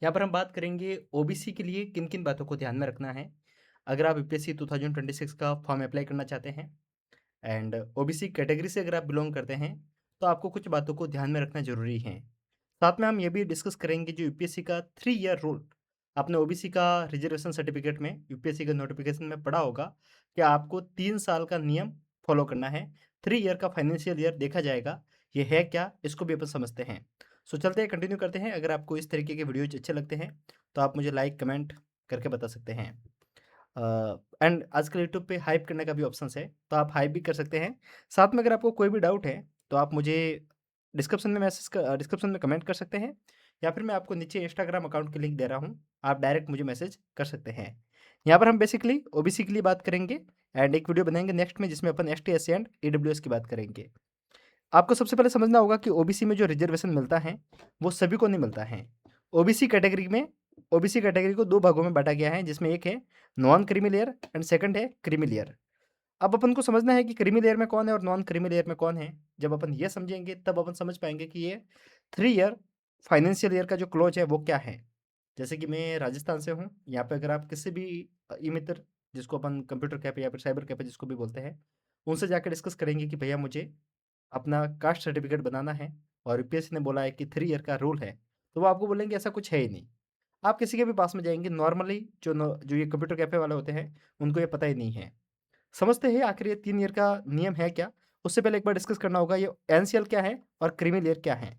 यहाँ पर हम बात करेंगे ओबीसी के लिए किन-किन बातों को ध्यान में रखना है। अगर आप यूपीएससी 2026 का फॉर्म अप्लाई करना चाहते हैं एंड ओबीसी कैटेगरी से अगर आप बिलॉन्ग करते हैं, तो आपको कुछ बातों को ध्यान में रखना ज़रूरी है। साथ में हम ये भी डिस्कस करेंगे जो यूपीएससी का 3 ईयर रूल, आपने ओबीसी का रिजर्वेशन सर्टिफिकेट में यूपीएससी के नोटिफिकेशन में पढ़ा होगा कि आपको 3 साल का नियम फॉलो करना है। 3 ईयर का फाइनेंशियल ईयर देखा जाएगा, ये है क्या? इसको भी अपन समझते हैं। सो चलते हैं, कंटिन्यू करते हैं। अगर आपको इस तरीके के वीडियोज़ अच्छे लगते हैं, तो आप मुझे लाइक, कमेंट करके बता सकते हैं। एंड आजकल यूट्यूब पे हाइप करने का भी ऑप्शंस है, तो आप हाइप भी कर सकते हैं। साथ में अगर आपको कोई भी डाउट है, तो आप मुझे डिस्क्रिप्शन में कमेंट कर सकते हैं, या फिर मैं आपको नीचे इंस्टाग्राम अकाउंट की लिंक दे रहा हूँ, आप डायरेक्ट मुझे मैसेज कर सकते हैं। यहाँ पर हम बेसिकली ओबीसी के लिए बात करेंगे एंड एक वीडियो बनाएंगे नेक्स्ट में, जिसमें अपन एसटी, एससी एंड ईडब्ल्यूएस की बात करेंगे। आपको सबसे पहले समझना होगा कि ओबीसी में जो रिजर्वेशन मिलता है, वो सभी को नहीं मिलता है। ओबीसी कैटेगरी में ओबीसी कैटेगरी को 2 भागों में बाँटा गया है, जिसमें एक है non creamy layer and second है क्रीमी लेयर। अब अपन को समझना है कि क्रीमी लेयर में कौन है और नॉन क्रीमी लेयर में कौन है। जब अपन ये समझेंगे, तब अपन समझ पाएँगे कि ये 3 ईयर फाइनेंशियल ईयर का जो क्लॉज़ है, वो क्या है। जैसे कि मैं राजस्थान से हूँ, यहाँ पे अगर आप किसी भी ई-मित्र, जिसको अपन कंप्यूटर कैफ़े या फिर साइबर कैफ़े जिसको भी बोलते हैं, उनसे जाके डिस्कस करेंगे कि भैया मुझे अपना कास्ट सर्टिफिकेट बनाना है और यूपीएससी ने बोला है कि 3 ईयर का रूल है, तो वो आपको बोलेंगे ऐसा कुछ है ही नहीं। आप किसी के भी पास में जाएँगे, नॉर्मली जो ये कंप्यूटर कैफ़े वाले होते हैं, उनको ये पता ही नहीं है। समझते हैं आखिर ये 3 ईयर का नियम है क्या? उससे पहले एक बार डिस्कस करना होगा ये एनसीएल क्या है और क्रीमी लेयर क्या है?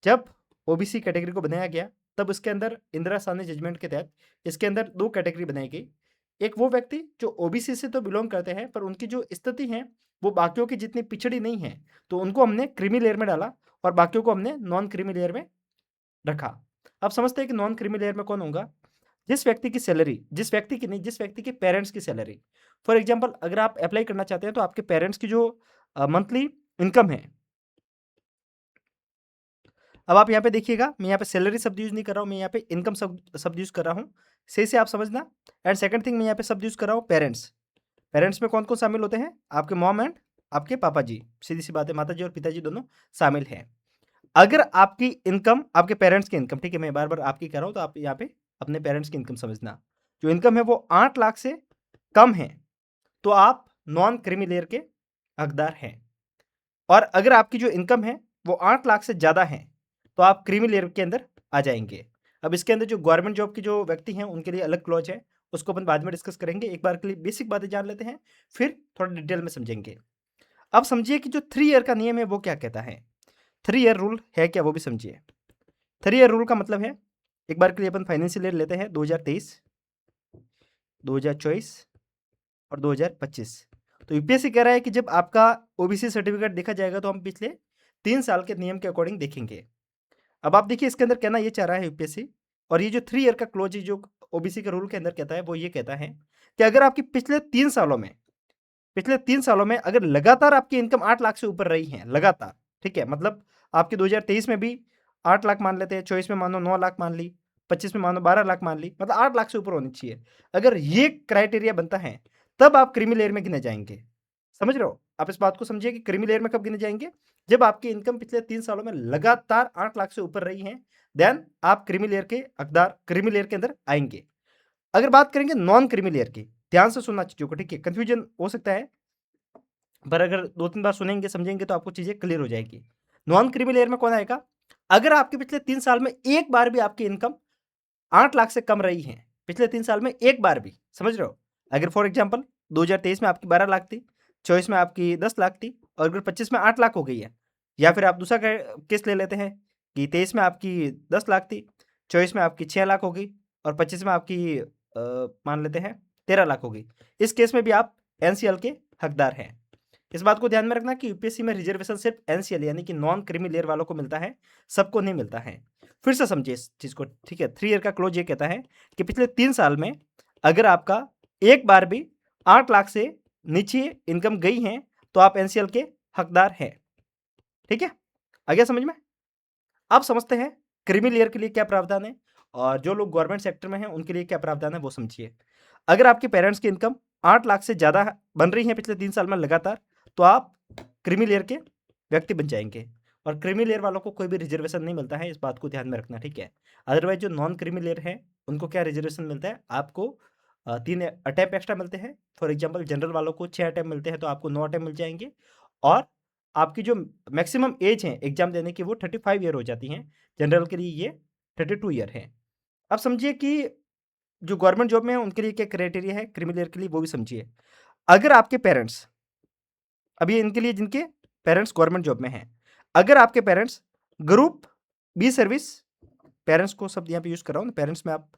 जब ओबीसी कैटेगरी को बनाया गया, तब इसके अंदर इंदिरा साहनी जजमेंट के तहत इसके अंदर 2 कैटेगरी बनाई गई। एक वो व्यक्ति जो ओबीसी से तो बिलॉन्ग करते हैं, पर उनकी जो स्थिति है, वो बाकियों की जितनी पिछड़ी नहीं है, तो उनको हमने क्रीमी लेयर में डाला और बाकियों को हमने नॉन क्रीमी लेयर में रखा। अब समझते हैं कि नॉन क्रीमी लेयर में कौन होगा? जिस व्यक्ति के पेरेंट्स की सैलरी। फॉर एग्ज़ाम्पल अगर आप अप्लाई करना चाहते हैं, तो आपके पेरेंट्स की जो मंथली इनकम है, अब आप यहाँ पे देखिएगा, मैं यहाँ पे सैलरी शब्द यूज़ नहीं कर रहा हूँ, मैं यहाँ पे इनकम शब्द शब्द यूज़ कर रहा हूँ। सही से आप समझना। एंड सेकंड थिंग, मैं यहाँ पे शब्द यूज़ कर रहा हूँ पेरेंट्स। पेरेंट्स में कौन-कौन शामिल होते हैं? आपके मॉम एंड आपके पापा जी। सीधी-सी बात है, माताजी और पिताजी दोनों शामिल हैं। अगर आपकी इनकम, आपके पेरेंट्स की इनकम, ठीक है, मैं बार-बार आपकी कह रहा हूँ, तो आप यहाँ पे अपने पेरेंट्स की इनकम समझना। जो इनकम है वो 8 लाख से कम है, तो आप नॉन क्रीमी लेयर के हकदार हैं। और अगर आपकी जो इनकम है वो 8 लाख से ज़्यादा है, तो आप क्रीमी लेयर के अंदर आ जाएँगे। अब इसके अंदर जो गवर्नमेंट जॉब के जो व्यक्ति हैं, उनके लिए अलग क्लॉज़ है, उसको अपन बाद में डिस्कस करेंगे। एक बार के लिए बेसिक बातें जान लेते हैं, फिर थोड़ा डिटेल में समझेंगे। अब समझिए कि जो 3 ईयर का नियम है वो क्या कहता है? 3 ईयर रूल है क्या, वो भी समझिए। 3 ईयर रूल का मतलब है, एक बार के लिए अपन फाइनेंशियल ईयर लेते हैं 2023, 2024 और 2025। तो यूपीएससी कह रहा है कि जब आपका ओबीसी सर्टिफिकेट देखा जाएगा, तो हम पिछले 3 साल के नियम के अकॉर्डिंग देखेंगे। अब आप देखिए, इसके अंदर कहना ये चाह रहा है यूपीएससी, और ये जो 3 ईयर का क्लॉज जो ओबीसी के रूल के अंदर कहता है, वो ये कहता है कि अगर आपकी पिछले 3 सालों में अगर लगातार आपकी इनकम 8 लाख से ऊपर रही है, लगातार, ठीक है? मतलब आपकी 2023 में भी 8 लाख मान लेते हैं, 24 में मानो 9 लाख मान ली, 25 में मानो 12 लाख मान ली, मतलब 8 लाख से ऊपर होनी चाहिए। अगर ये क्राइटेरिया बनता है, तब आप क्रीमी लेयर में गिने जाएँगे। समझ रहे हो? आप इस बात को समझिए कि क्रीमी लेयर में कब गिने जाएँगे? जब आपकी इनकम पिछले 3 सालों में लगातार 8 लाख से ऊपर रही है, देन आप क्रीमी लेयर के अंदर आएँगे। अगर बात करेंगे नॉन क्रीमी लेयर की, ध्यान से सुनना चीज़ों को, ठीक है? कन्फ्यूजन हो सकता है, पर अगर 2-3 बार सुनेंगे, समझेंगे, तो आपको चीज़ें क्लियर हो जाएगी। नॉन क्रीमी लेयर में कौन आएगा? अगर आपके पिछले 3 साल में एक बार भी आपकी इनकम 8 लाख से कम रही है, पिछले 3 साल में एक बार भी, समझ रहे हो? अगर फॉर एग्ज़ाम्पल 2023 में आपकी 12 लाख थी, 24 में आपकी 10 लाख थी, और अगर 25 में 8 लाख हो गई है, या फिर आप दूसरा केस ले लेते हैं कि 23 में आपकी 10 लाख थी, 24 में आपकी 6 लाख हो गई, और 25 में आपकी मान लेते हैं 13 लाख हो गई। इस केस में भी आप एनसीएल के हकदार हैं। इस बात को ध्यान में रखना कि यूपीएससी में रिजर्वेशन सिर्फ एनसीएल यानी कि नॉन क्रीमी लेयर वालों को मिलता है, सबको नहीं मिलता है। फिर से समझिए इस चीज़ को, ठीक है? 3 ईयर का क्लोज ये कहता है कि पिछले 3 साल में अगर आपका एक बार भी 8 लाख से नीचे इनकम गई है, तो आप एनसीएल के हकदार हैं। ठीक है? आ गया समझ में? अब समझते हैं क्रीमी लेयर के लिए क्या प्रावधान है, और जो लोग गवर्नमेंट सेक्टर में हैं उनके लिए क्या प्रावधान है, वो समझिए। अगर आपके पेरेंट्स की इनकम 8 लाख से ज़्यादा बन रही है पिछले 3 साल में लगातार, तो आप क्रीमी लेयर के व्यक्ति बन जाएँगे। और क्रीमी लेयर वालों को कोई भी रिजर्वेशन नहीं मिलता है, इस बात को ध्यान में रखना, ठीक है। अदरवाइज जो नॉन क्रीमी लेयर है उनको क्या रिजर्वेशन मिलता है, आपको 3 अटेम्प्ट एक्स्ट्रा मिलते हैं। फॉर एग्जांपल जनरल वालों को 6 अटेम्प्ट मिलते हैं, तो आपको 9 अटेम्प्ट मिल जाएंगे। और आपकी जो मैक्सिमम एज है एग्जाम देने की वो 35 ईयर हो जाती है। जनरल के लिए ये 32 ईयर है। अब समझिए कि जो गवर्नमेंट जॉब में है उनके लिए क्या क्राइटेरिया है क्रीमी लेयर के लिए, वो भी समझिए। अगर आपके पेरेंट्स, अभी इनके लिए जिनके पेरेंट्स गवर्नमेंट जॉब में हैं, अगर आपके parents group b service, parents को शब्द यहाँ पे यूज कर रहा हूँ, पेरेंट्स में आप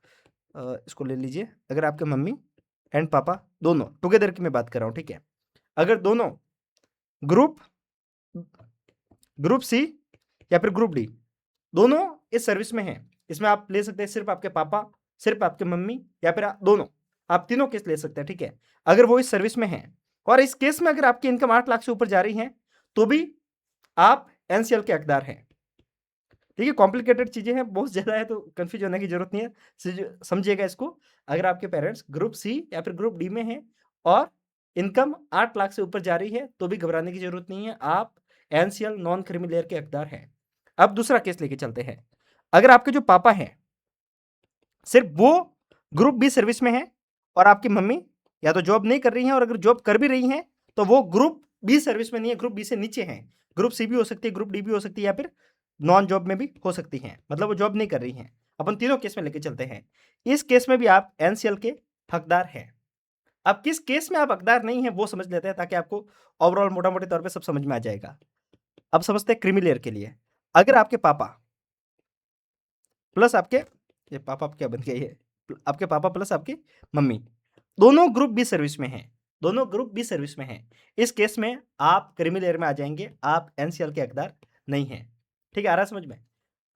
इसको ले लीजिए। अगर आपके मम्मी एंड पापा दोनों टुगेदर की मैं बात कर रहा हूँ, ठीक है। अगर दोनों ग्रुप ग्रुप सी या फिर ग्रुप डी दोनों इस सर्विस में हैं, इसमें आप ले सकते हैं सिर्फ आपके पापा, सिर्फ आपके मम्मी, या फिर दोनों, आप तीनों केस ले सकते हैं, ठीक है। अगर वो इस सर्विस में हैं और इस केस में अगर आपकी इनकम 8 लाख से ऊपर जा रही है तो भी आप एनसीएल के हकदार हैं। देखिए कॉम्प्लिकेटेड चीजें हैं, बहुत ज्यादा है, तो कंफ्यूज होने की जरूरत नहीं है, समझिएगा इसको। अगर आपके पेरेंट्स ग्रुप सी या फिर ग्रुप डी में हैं और इनकम 8 लाख से ऊपर जा रही है तो भी घबराने की जरूरत नहीं है, आप एनसीएल नॉन क्रीमी लेयर के हकदार हैं। अब दूसरा केस लेके चलते हैं। अगर आपके जो पापा हैं सिर्फ वो ग्रुप बी सर्विस में है और आपकी मम्मी या तो जॉब नहीं कर रही हैं, और अगर जॉब कर भी रही हैं तो वो ग्रुप बी सर्विस में नहीं है, ग्रुप बी से नीचे है। ग्रुप सी भी हो सकती है, ग्रुप डी भी हो सकती है, या फिर नॉन जॉब में भी हो सकती हैं, मतलब वो जॉब नहीं कर रही हैं। अपन तीनों केस में लेके चलते हैं। इस केस में भी आप एनसीएल के हकदार हैं। अब किस केस में आप हकदार नहीं है वो समझ लेते हैं, ताकि आपको ओवरऑल मोटा मोटे तौर पे सब समझ में आ जाएगा। अब समझते हैं क्रीमी लेयर के लिए। अगर आपके पापा प्लस आपके, ये पापा क्या बन गया ये, आपके पापा प्लस आपकी मम्मी दोनों ग्रुप बी सर्विस में हैं, दोनों ग्रुप बी सर्विस में हैं, इस केस में आप क्रीमी लेयर में आ जाएंगे, आप एनसीएल के हकदार नहीं हैं। ठीक है, आ रहा है समझ में।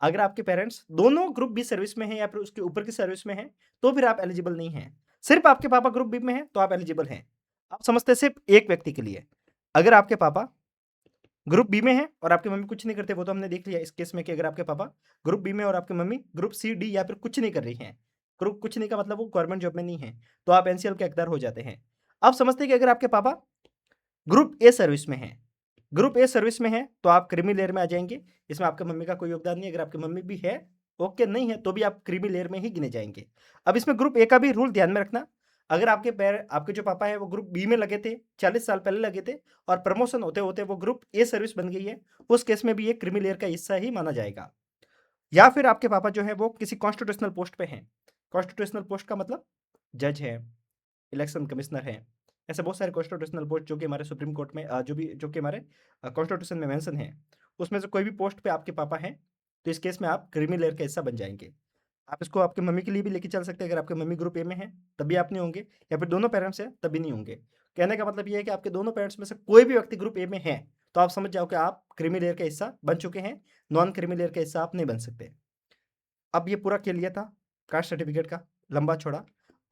अगर आपके पेरेंट्स दोनों ग्रुप बी सर्विस में हैं या फिर उसके ऊपर की सर्विस में हैं तो फिर आप एलिजिबल नहीं हैं। सिर्फ आपके पापा ग्रुप बी में हैं तो आप एलिजिबल हैं। आप समझते हैं सिर्फ एक व्यक्ति के लिए, अगर आपके पापा ग्रुप बी में है और आपकी मम्मी कुछ नहीं करते, वो तो हमने देख लिया इस केस में कि अगर आपके पापा ग्रुप बी में और आपकी मम्मी ग्रुप सी डी या फिर कुछ नहीं कर रही हैं, ग्रुप कुछ नहीं का मतलब वो गवर्नमेंट जॉब में नहीं है, तो आप एनसीएल के हकदार हो जाते हैं। अब समझते हैं कि अगर आपके पापा ग्रुप ए सर्विस में है, ग्रुप ए सर्विस में है तो आप क्रीमी लेयर में आ जाएंगे, इसमें आपके मम्मी का कोई योगदान नहीं। अगर आपकी मम्मी भी है ओके, नहीं है तो भी आप क्रीमी लेयर में ही गिने जाएंगे। अब इसमें ग्रुप ए का भी रूल ध्यान में रखना। अगर आपके जो पापा है वो ग्रुप बी में लगे थे, 40 साल पहले लगे थे, और प्रमोशन होते होते वो ग्रुप ए सर्विस बन गई है, उस केस में भी ये क्रीमी लेयर का हिस्सा ही माना जाएगा। या फिर आपके पापा जो है वो किसी कॉन्स्टिट्यूशनल पोस्ट पे हैं, कॉन्स्टिट्यूशनल पोस्ट का मतलब जज है, इलेक्शन कमिश्नर है, ऐसे बहुत सारे कॉन्स्टिट्यूशनल पोस्ट जो कि हमारे सुप्रीम कोर्ट में जो कि हमारे कॉन्स्टिट्यूशन में मेंशन है, उसमें से कोई भी पोस्ट पे आपके पापा हैं तो इस केस में आप क्रीमी लेयर का हिस्सा बन जाएंगे। आप इसको आपके मम्मी के लिए भी लेके चल सकते हैं। अगर आपके मम्मी ग्रुप ए में है तब भी आप नहीं होंगे, या फिर दोनों पेरेंट्स हैं तब भी नहीं होंगे। कहने का मतलब ये है कि आपके दोनों पेरेंट्स में से कोई भी व्यक्ति ग्रुप ए में है तो आप समझ जाओ कि आप क्रीमी लेयर का हिस्सा बन चुके हैं, नॉन क्रीमी लेयर का हिस्सा आप नहीं बन सकते। अब ये पूरा खेल लिया था कास्ट सर्टिफिकेट का, लंबा छोड़ा।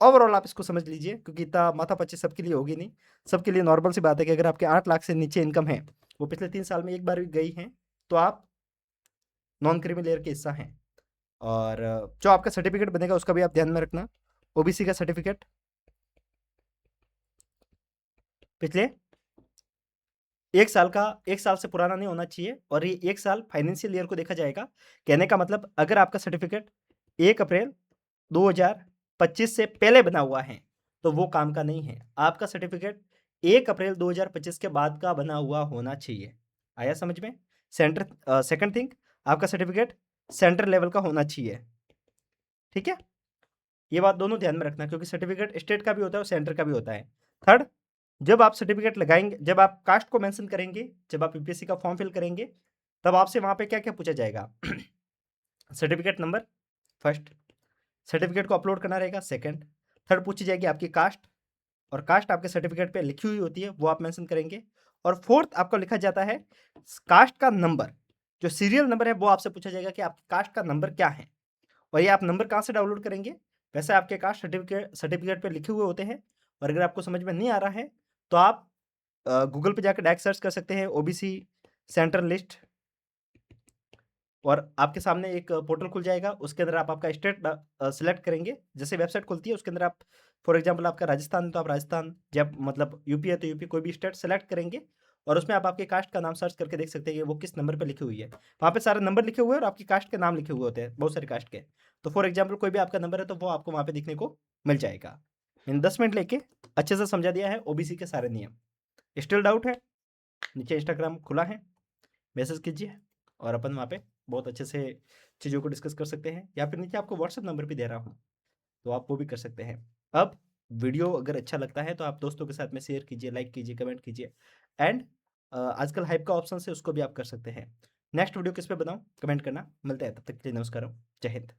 ओवरऑल आप इसको समझ लीजिए, क्योंकि इतना माथापच्ची सबके लिए होगी नहीं। सबके लिए नॉर्मल सी बात है कि अगर आपके 8 लाख से नीचे इनकम है, वो पिछले 3 साल में एक बार भी गई हैं, तो आप नॉन क्रीमी लेयर के हिस्सा हैं। और जो आपका सर्टिफिकेट बनेगा उसका भी आप ध्यान में रखना। ओबीसी का सर्टिफिकेट पिछले 1 साल से पुराना नहीं होना चाहिए, और ये 1 साल फाइनेंशियल ईयर को देखा जाएगा। कहने का मतलब अगर आपका सर्टिफिकेट 1 अप्रैल 2025 से पहले बना हुआ है तो वो काम का नहीं है। आपका सर्टिफिकेट 1 अप्रैल 2025 के बाद का बना हुआ होना चाहिए। आया समझ में? सेकंड थिंग, आपका सर्टिफिकेट सेंटर लेवल का होना चाहिए। ठीक है, ये बात दोनों ध्यान में रखना, क्योंकि सर्टिफिकेट स्टेट का भी होता है और सेंटर का भी होता है। थर्ड, जब आप सर्टिफिकेट लगाएंगे, जब आप कास्ट को मेंशन करेंगे, जब आप यूपीएससी का फॉर्म फिल करेंगे, तब आपसे वहां पे क्या क्या पूछा जाएगा? सर्टिफिकेट नंबर फर्स्ट, सर्टिफिकेट को अपलोड करना रहेगा सेकंड, थर्ड पूछी जाएगी आपकी कास्ट, और कास्ट आपके सर्टिफिकेट पे लिखी हुई होती है वो आप मेंशन करेंगे, और फोर्थ आपको लिखा जाता है कास्ट का नंबर, जो सीरियल नंबर है वो आपसे पूछा जाएगा कि आपकी कास्ट का नंबर क्या है। और ये आप नंबर कहाँ से डाउनलोड करेंगे? वैसे आपके कास्ट सर्टिफिकेट पे लिखे हुए होते हैं, और अगर आपको समझ में नहीं आ रहा है तो आप गूगल पे जाकर डायरेक्ट सर्च कर सकते हैं ओबीसी सेंट्रल लिस्ट, और आपके सामने एक पोर्टल खुल जाएगा, उसके अंदर आप आपका स्टेट सिलेक्ट करेंगे। जैसे वेबसाइट खुलती है उसके अंदर आप, फॉर एग्जांपल आपका राजस्थान है तो आप राजस्थान, जब मतलब यूपी है तो यूपी, कोई भी स्टेट सेलेक्ट करेंगे, और उसमें आप आपके कास्ट का नाम सर्च करके देख सकते हैं कि वो किस नंबर पे लिखी हुई है। वहाँ पे सारे नंबर लिखे हुए हैं और आपकी कास्ट के नाम लिखे हुए होते हैं, बहुत सारे कास्ट के। तो फॉर एग्जाम्पल कोई भी आपका नंबर है तो वो आपको वहाँ पे दिखने को मिल जाएगा। मैंने 10 मिनट लेके अच्छे से समझा दिया है ओबीसी के सारे नियम। स्टिल डाउट है? नीचे इंस्टाग्राम खुला है, मैसेज कीजिए और अपन वहाँ पे बहुत अच्छे से चीज़ों को डिस्कस कर सकते हैं, या फिर नीचे आपको व्हाट्सएप नंबर भी दे रहा हूँ, तो आप वो भी कर सकते हैं। अब वीडियो अगर अच्छा लगता है तो आप दोस्तों के साथ में शेयर कीजिए, लाइक कीजिए, कमेंट कीजिए एंड आजकल हाइप का ऑप्शन है उसको भी आप कर सकते हैं। नेक्स्ट वीडियो किस पे बनाऊँ कमेंट करना। मिलते हैं, तब तक के लिए नमस्कार, जय हिंद।